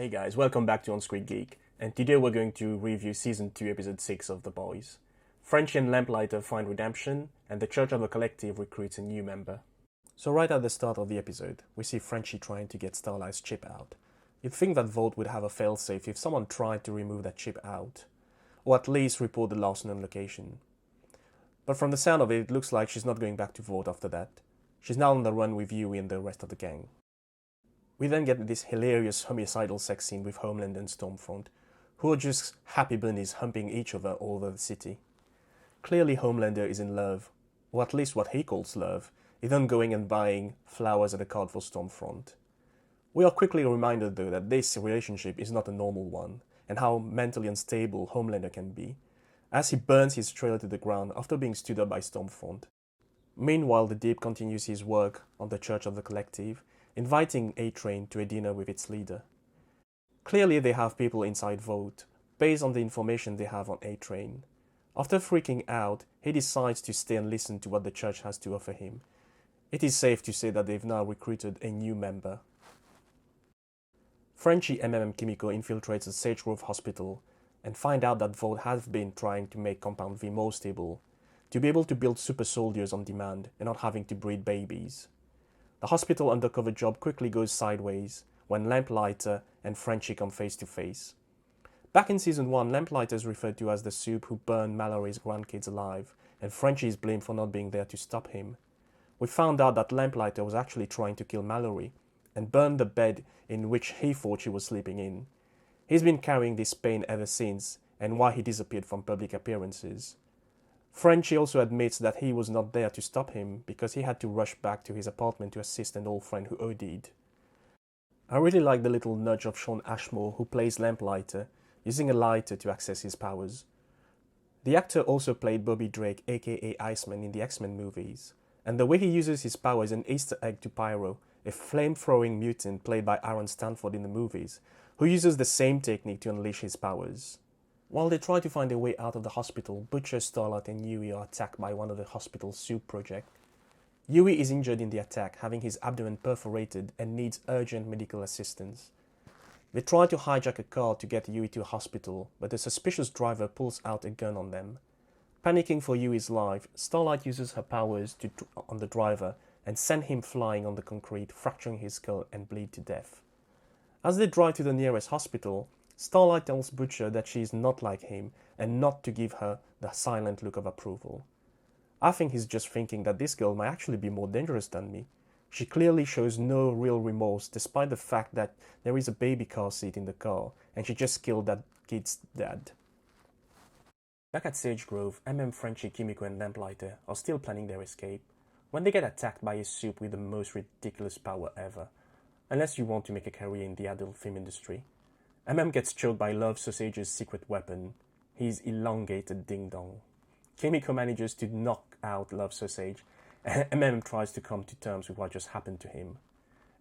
Hey guys, welcome back to On Screen Geek, and today we're going to review Season 2, Episode 6 of The Boys. Frenchie and Lamplighter find redemption, and the Church of the Collective recruits a new member. So right at the start of the episode, we see Frenchie trying to get Starlight's chip out. You'd think that Vault would have a failsafe if someone tried to remove that chip out, or at least report the lost known location. But from the sound of it, it looks like she's not going back to Vault after that. She's now on the run with Yui and the rest of the gang. We then get this hilarious homicidal sex scene with Homelander and Stormfront, who are just happy bunnies humping each other all over the city. Clearly Homelander is in love, or at least what he calls love, even going and buying flowers at a card for Stormfront. We are quickly reminded though that this relationship is not a normal one, and how mentally unstable Homelander can be, as he burns his trailer to the ground after being stood up by Stormfront. Meanwhile, the Deep continues his work on the Church of the Collective, inviting A-Train to a dinner with its leader. Clearly they have people inside Vault, based on the information they have on A-Train. After freaking out, he decides to stay and listen to what the church has to offer him. It is safe to say that they've now recruited a new member. Frenchie, MM and Kimiko infiltrates the Sage Grove Hospital and find out that Vault has been trying to make Compound V more stable, to be able to build super soldiers on demand and not having to breed babies. The hospital undercover job quickly goes sideways when Lamplighter and Frenchie come face to face. Back in Season 1, Lamplighter is referred to as the soup who burned Mallory's grandkids alive, and Frenchie is blamed for not being there to stop him. We found out that Lamplighter was actually trying to kill Mallory, and burned the bed in which he thought she was sleeping in. He's been carrying this pain ever since, and why he disappeared from public appearances. Frenchie also admits that he was not there to stop him because he had to rush back to his apartment to assist an old friend who OD'd. I really like the little nudge of Shawn Ashmore, who plays Lamplighter, using a lighter to access his powers. The actor also played Bobby Drake, aka Iceman, in the X-Men movies, and the way he uses his power is an Easter egg to Pyro, a flame-throwing mutant played by Aaron Stanford in the movies, who uses the same technique to unleash his powers. While they try to find a way out of the hospital, Butcher, Starlight and Yui are attacked by one of the hospital's soup project. Yui is injured in the attack, having his abdomen perforated and needs urgent medical assistance. They try to hijack a car to get Yui to a hospital, but the suspicious driver pulls out a gun on them. Panicking for Yui's life, Starlight uses her powers on the driver and send him flying on the concrete, fracturing his skull and bleed to death. As they drive to the nearest hospital, Starlight tells Butcher that she is not like him and not to give her the silent look of approval. I think he's just thinking that this girl might actually be more dangerous than me. She clearly shows no real remorse despite the fact that there is a baby car seat in the car and she just killed that kid's dad. Back at Sage Grove, MM, Frenchie, Kimiko and Lamplighter are still planning their escape when they get attacked by a soup with the most ridiculous power ever, unless you want to make a career in the adult film industry. MM gets choked by Love Sausage's secret weapon, his elongated ding-dong. Kimiko manages to knock out Love Sausage, and MM tries to come to terms with what just happened to him.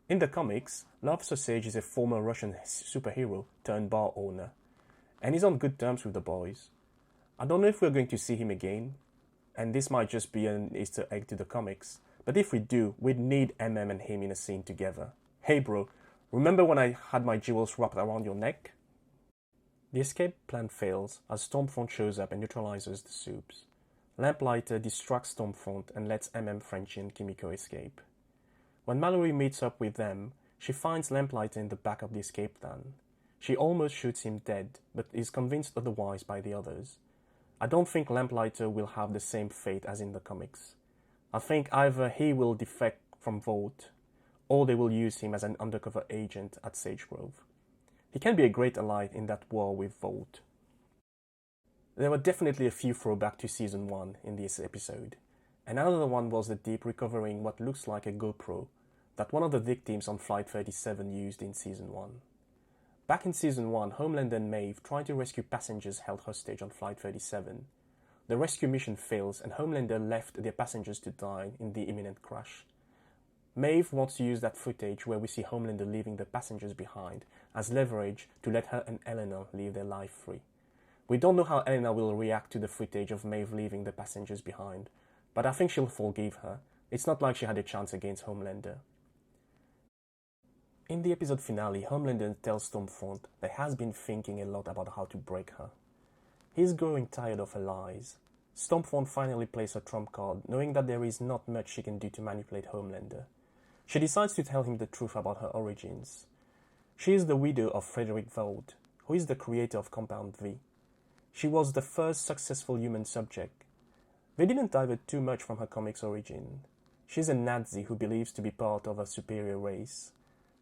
In the comics, Love Sausage is a former Russian superhero turned bar owner, and he's on good terms with the boys. I don't know if we're going to see him again, and this might just be an Easter egg to the comics, but if we do, we'd need MM and him in a scene together. Hey bro, remember when I had my jewels wrapped around your neck? The escape plan fails as Stormfront shows up and neutralizes the soups. Lamplighter distracts Stormfront and lets MM, Frenchie and Kimiko escape. When Mallory meets up with them, she finds Lamplighter in the back of the escape van. She almost shoots him dead, but is convinced otherwise by the others. I don't think Lamplighter will have the same fate as in the comics. I think either he will defect from Vault, or they will use him as an undercover agent at Sage Grove. He can be a great ally in that war with Vault. There were definitely a few throwbacks to Season 1 in this episode, and another one was the Deep recovering what looks like a GoPro that one of the victims on Flight 37 used in Season 1. Back in Season 1, Homelander and Maeve try to rescue passengers held hostage on Flight 37. The rescue mission fails and Homelander left their passengers to die in the imminent crash. Maeve wants to use that footage where we see Homelander leaving the passengers behind as leverage to let her and Elena leave their life free. We don't know how Elena will react to the footage of Maeve leaving the passengers behind, but I think she'll forgive her. It's not like she had a chance against Homelander. In the episode finale, Homelander tells Stormfront that he has been thinking a lot about how to break her. He's growing tired of her lies. Stormfront finally plays her trump card, knowing that there is not much she can do to manipulate Homelander. She decides to tell him the truth about her origins. She is the widow of Frederick Vought, who is the creator of Compound V. She was the first successful human subject. They didn't divert too much from her comic's origin. She's a Nazi who believes to be part of a superior race.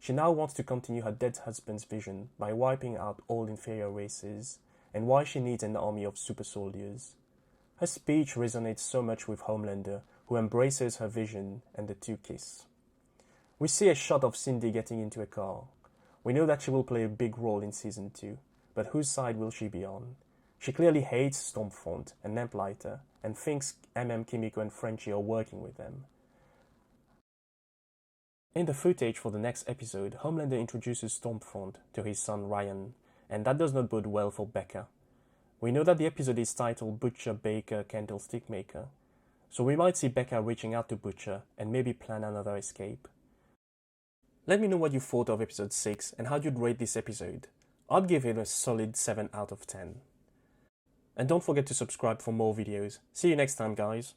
She now wants to continue her dead husband's vision by wiping out all inferior races, and why she needs an army of super soldiers. Her speech resonates so much with Homelander, who embraces her vision, and the two kiss. We see a shot of Cindy getting into a car. We know that she will play a big role in Season 2, but whose side will she be on? She clearly hates Stormfront and Lamplighter, and thinks Kimiko and Frenchie are working with them. In the footage for the next episode, Homelander introduces Stormfront to his son Ryan, and that does not bode well for Becca. We know that the episode is titled Butcher, Baker, Candlestick Maker, so we might see Becca reaching out to Butcher and maybe plan another escape. Let me know what you thought of episode 6 and how you'd rate this episode. I'd give it a solid 7 out of 10. And don't forget to subscribe for more videos. See you next time, guys.